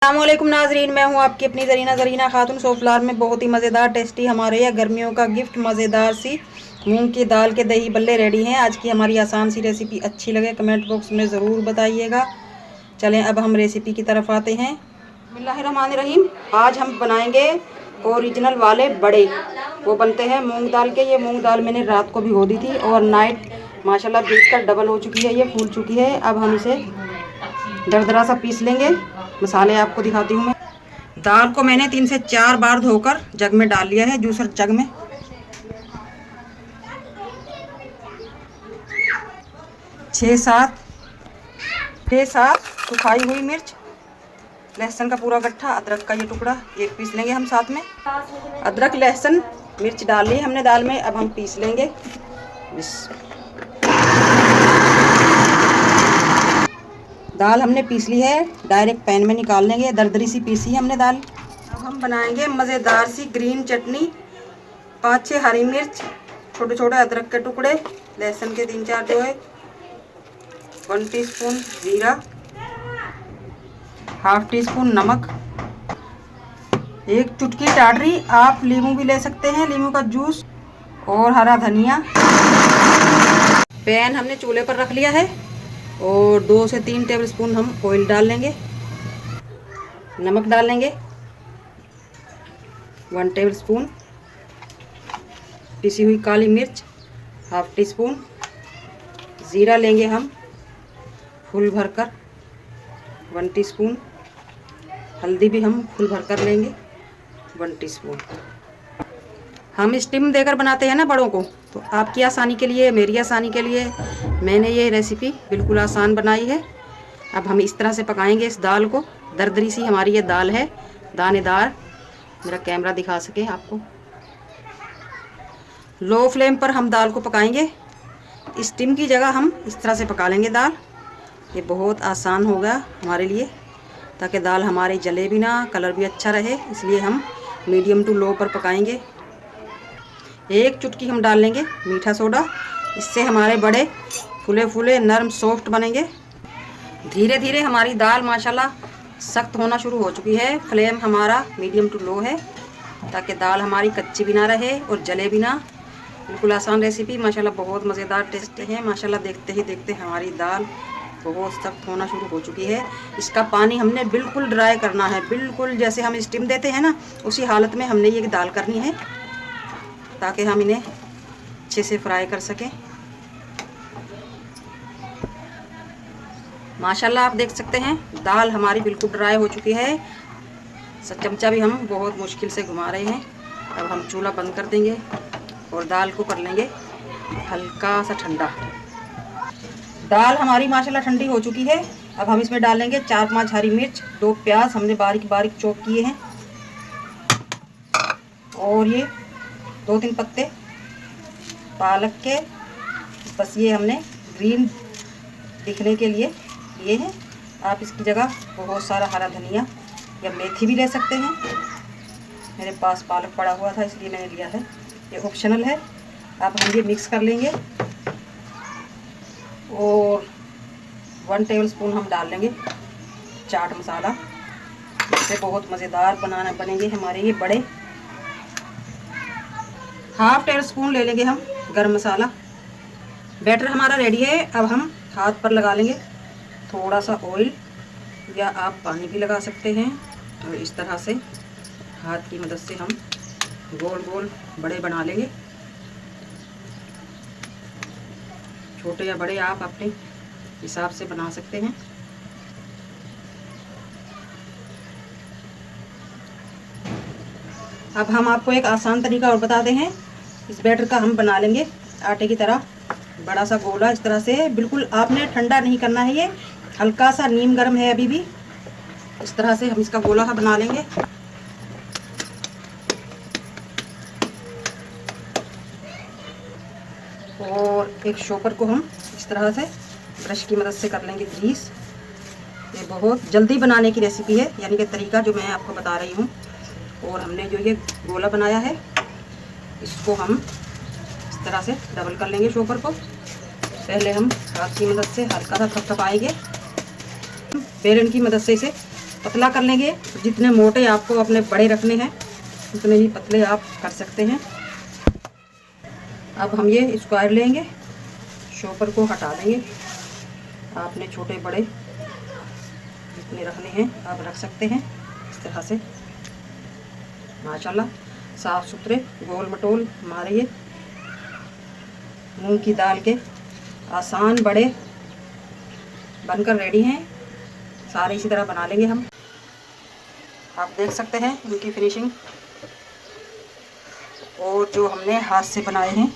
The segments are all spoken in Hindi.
अस्सलामुअलैकुम नाजरीन, मैं हूं आपकी अपनी ज़रीना खातून। सोफलार में बहुत ही मज़ेदार टेस्टी हमारे यह गर्मियों का गिफ्ट मज़ेदार सी मूंग की दाल के दही बल्ले रेडी हैं। आज की हमारी आसान सी रेसिपी अच्छी लगे कमेंट बॉक्स में ज़रूर बताइएगा। चलें अब हम रेसिपी की तरफ आते हैं। बिस्मिल्लाहिर्रहमानिर्रहीम। आज हम बनाएंगे ओरिजिनल वाले बड़े। वो बनते हैं मूँग दाल के। ये मूँग दाल मैंने रात को भिगो दी थी और नाइट माशाल्लाह बीत कर डबल हो चुकी है, ये फूल चुकी है। अब हम इसे दरदरा सा पीस लेंगे। मसाले आपको दिखाती हूँ मैं। दाल को मैंने 3 से 4 बार धोकर जग में डाल लिया है, जूसर जग में। छः सात सुखाई हुई मिर्च, लहसुन का पूरा गट्ठा, अदरक का ये टुकड़ा, ये पीस लेंगे हम साथ में। अदरक लहसुन मिर्च डाल ली हमने दाल में, अब हम पीस लेंगे। दाल हमने पीस ली है, डायरेक्ट पैन में निकाल लेंगे। दरदरी सी पीसी है हमने दाल। अब हम बनाएंगे मज़ेदार सी ग्रीन चटनी। 5-6 हरी मिर्च, छोटे छोटे अदरक के टुकड़े, लहसुन के 3-4 जो है, 1 टीस्पून जीरा, ½ टीस्पून नमक, 1 चुटकी टाटरी, आप लीमू भी ले सकते हैं, लीमू का जूस, और हरा धनिया। पैन हमने चूल्हे पर रख लिया है और 2 से 3 टेबलस्पून हम ऑयल डाल लेंगे। नमक डाल लेंगे 1 टेबलस्पून, पिसी हुई काली मिर्च ½ टीस्पून, ज़ीरा लेंगे हम फुल भरकर 1 टीस्पून, हल्दी भी हम फुल भरकर लेंगे 1 टीस्पून। हम स्टीम देकर बनाते हैं ना बड़ों को, तो आपकी आसानी के लिए, मेरी आसानी के लिए मैंने ये रेसिपी बिल्कुल आसान बनाई है। अब हम इस तरह से पकाएंगे इस दाल को। दरदरी सी हमारी ये दाल है, दानेदार। मेरा कैमरा दिखा सके आपको। लो फ्लेम पर हम दाल को पकाएंगे। स्टीम की जगह हम इस तरह से पका लेंगे दाल। ये बहुत आसान होगा हमारे लिए, ताकि दाल हमारी जले भी ना, कलर भी अच्छा रहे। इसलिए हम मीडियम टू लो पर पकाएंगे। 1 चुटकी हम डाल लेंगे मीठा सोडा, इससे हमारे बड़े फूले फूले नरम सॉफ्ट बनेंगे। धीरे धीरे हमारी दाल माशाल्लाह सख्त होना शुरू हो चुकी है। फ्लेम हमारा मीडियम टू लो है, ताकि दाल हमारी कच्ची भी ना रहे और जले भी ना। बिल्कुल आसान रेसिपी, माशाल्लाह बहुत मज़ेदार टेस्ट है। माशाल्लाह देखते ही देखते हमारी दाल बहुत सख्त होना शुरू हो चुकी है। इसका पानी हमने बिल्कुल ड्राई करना है, बिल्कुल जैसे हम स्टीम देते हैं ना, उसी हालत में हमने ये दाल करनी है, ताकि हम इन्हें अच्छे से फ्राई कर सकें। माशाल्लाह आप देख सकते हैं दाल हमारी बिल्कुल ड्राई हो चुकी है। चमचा भी हम बहुत मुश्किल से घुमा रहे हैं। अब हम चूल्हा बंद कर देंगे और दाल को कर लेंगे हल्का सा ठंडा। दाल हमारी माशाल्लाह ठंडी हो चुकी है। अब हम इसमें डालेंगे 4-5 हरी मिर्च, 2 प्याज हमने बारीक बारीक चॉप किए हैं, और ये 2-3 पत्ते पालक के। बस ये हमने ग्रीन दिखने के लिए लिए हैं। आप इसकी जगह बहुत सारा हरा धनिया या मेथी भी ले सकते हैं। मेरे पास पालक पड़ा हुआ था इसलिए मैंने लिया है, ये ऑप्शनल है। अब हम ये मिक्स कर लेंगे और 1 टेबलस्पून हम डाल लेंगे चाट मसाला। इससे बहुत मज़ेदार बनेंगे हमारे ये बड़े। ½ टेबलस्पून ले लेंगे हम गरम मसाला। बैटर हमारा रेडी है। अब हम हाथ पर लगा लेंगे थोड़ा सा ऑयल, या आप पानी भी लगा सकते हैं, और इस तरह से हाथ की मदद से हम गोल गोल बड़े बना लेंगे। छोटे या बड़े आप अपने हिसाब से बना सकते हैं। अब हम आपको एक आसान तरीका और बताते हैं। इस बैटर का हम बना लेंगे आटे की तरह बड़ा सा गोला। इस तरह से बिल्कुल आपने ठंडा नहीं करना है, ये हल्का सा नीम गर्म है अभी भी। इस तरह से हम इसका गोला बना लेंगे। और एक शॉपर को हम इस तरह से ब्रश की मदद से कर लेंगे ग्रीस। ये बहुत जल्दी बनाने की रेसिपी है, यानी कि तरीका जो मैं आपको बता रही हूँ। और हमने जो ये गोला बनाया है, इसको हम इस तरह से डबल कर लेंगे शॉपर को। पहले हम हाथ की मदद से हल्का सा थपथपाएंगे, बेलन की मदद से इसे पतला कर लेंगे। जितने मोटे आपको अपने बड़े रखने हैं उतने ही पतले आप कर सकते हैं। अब हम ये स्क्वायर लेंगे, शॉपर को हटा देंगे। आपने छोटे बड़े जितने रखने हैं आप रख सकते हैं इस तरह से। माशाल्लाह साफ़ सुथरे गोल मटोल हमारे ये मूंग की दाल के आसान बड़े बनकर रेडी हैं। सारे इसी तरह बना लेंगे हम। आप देख सकते हैं इनकी फिनिशिंग। और जो हमने हाथ से बनाए हैं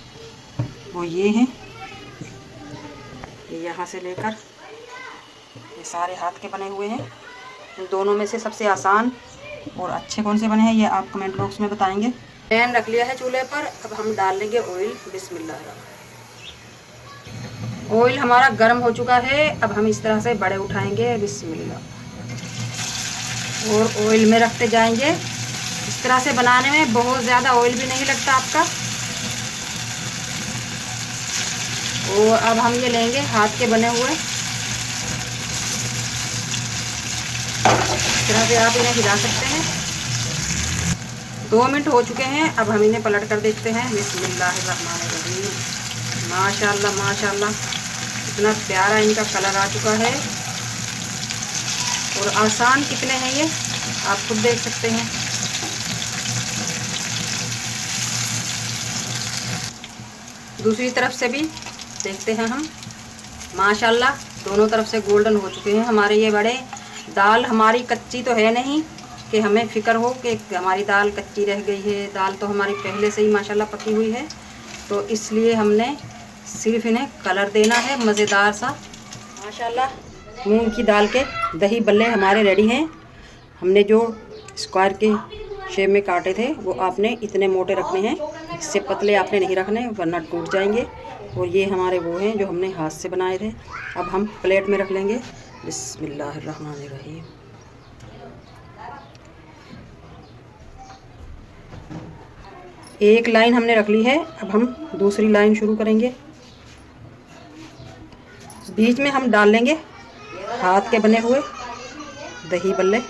वो ये हैं। ये यहाँ से लेकर ये सारे हाथ के बने हुए हैं। इन दोनों में से सबसे आसान और अच्छे कौन से बने हैं ये आप कमेंट बॉक्स में बताएंगे। पैन रख लिया है चूल्हे पर। अब हम डाल लेंगे ऑयल। बिस्मिल्लाह। ऑयल हमारा गर्म हो चुका है। अब हम इस तरह से बड़े उठाएंगे। बिस्मिल्लाह। और ऑयल में रखते जाएंगे। इस तरह से बनाने में बहुत ज़्यादा ऑयल भी नहीं लगता आपका। और अब हम ये लेंगे हाथ के बने हुए। इस तरह से आप इन्हें हिला सकते हैं। 2 मिनट हो चुके हैं। अब हम इन्हें पलट कर देखते हैं। बिस्मिल्लाहिर्रहमानिर्रहीम। माशाल्लाह माशाल्लाह इतना प्यारा इनका कलर आ चुका है। और आसान कितने हैं ये आप खुद देख सकते हैं। दूसरी तरफ से भी देखते हैं हम। माशाल्लाह दोनों तरफ से गोल्डन हो चुके हैं हमारे ये बड़े। दाल हमारी कच्ची तो है नहीं कि हमें फ़िक्र हो कि हमारी दाल कच्ची रह गई है। दाल तो हमारी पहले से ही माशाल्लाह पकी हुई है। तो इसलिए हमने सिर्फ इन्हें कलर देना है मज़ेदार सा। माशाल्लाह मूंग की दाल के दही बल्ले हमारे रेडी हैं। हमने जो स्क्वायर के शेप में काटे थे वो आपने इतने मोटे रखने हैं। इससे पतले आपने नहीं रखने वरना टूट जाएंगे। और ये हमारे वो हैं जो हमने हाथ से बनाए थे। अब हम प्लेट में रख लेंगे। बिस्मिल्लाहिर्रहमानिर्रहीम। एक लाइन हमने रख ली है। अब हम दूसरी लाइन शुरू करेंगे। बीच में हम डाल लेंगे हाथ के बने हुए दही बल्ले।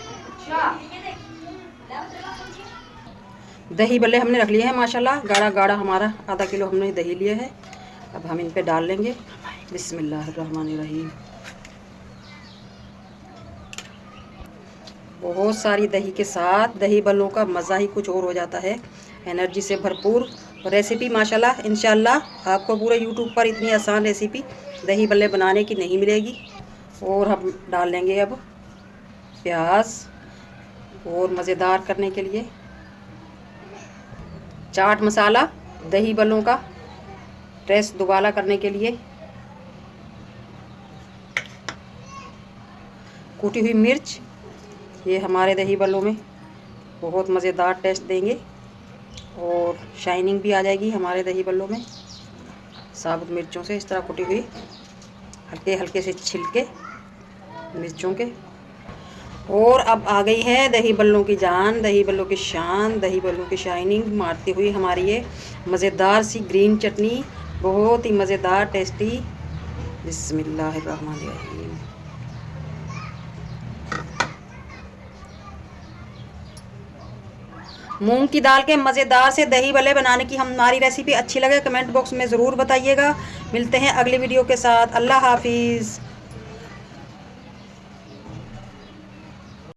दही बल्ले हमने रख लिए हैं माशाल्लाह। गाढ़ा गाढ़ा हमारा आधा किलो हमने दही लिया है। अब हम इन पे डाल लेंगे। बिस्मिल्लाहिर्रहमानिर्रहीम। बहुत सारी दही के साथ दही बल्लों का मज़ा ही कुछ और हो जाता है। एनर्जी से भरपूर रेसिपी माशाल्लाह। इंशाल्लाह आपको पूरे यूट्यूब पर इतनी आसान रेसिपी दही बल्ले बनाने की नहीं मिलेगी। और हम डाल लेंगे अब प्याज। और मज़ेदार करने के लिए चाट मसाला दही बल्लों का टेस्ट दोबारा करने के लिए। कूटी हुई मिर्च ये हमारे दही बल्लों में बहुत मज़ेदार टेस्ट देंगे। और शाइनिंग भी आ जाएगी हमारे दही बल्लों में। साबुत मिर्चों से इस तरह कुटी हुई हल्के हल्के से छिलके मिर्चों के। और अब आ गई है दही बल्लों की जान, दही बल्लों की शान, दही बल्लों की शाइनिंग मारती हुई हमारी ये मज़ेदार सी ग्रीन चटनी। बहुत ही मज़ेदार टेस्टी। बिस्मिल्लाहिर्रहमानिर्रहीम। मूंग की दाल के मज़ेदार से दही बल्ले बनाने की हमारी रेसिपी अच्छी लगे कमेंट बॉक्स में ज़रूर बताइएगा। मिलते हैं अगली वीडियो के साथ। अल्लाह हाफिज़।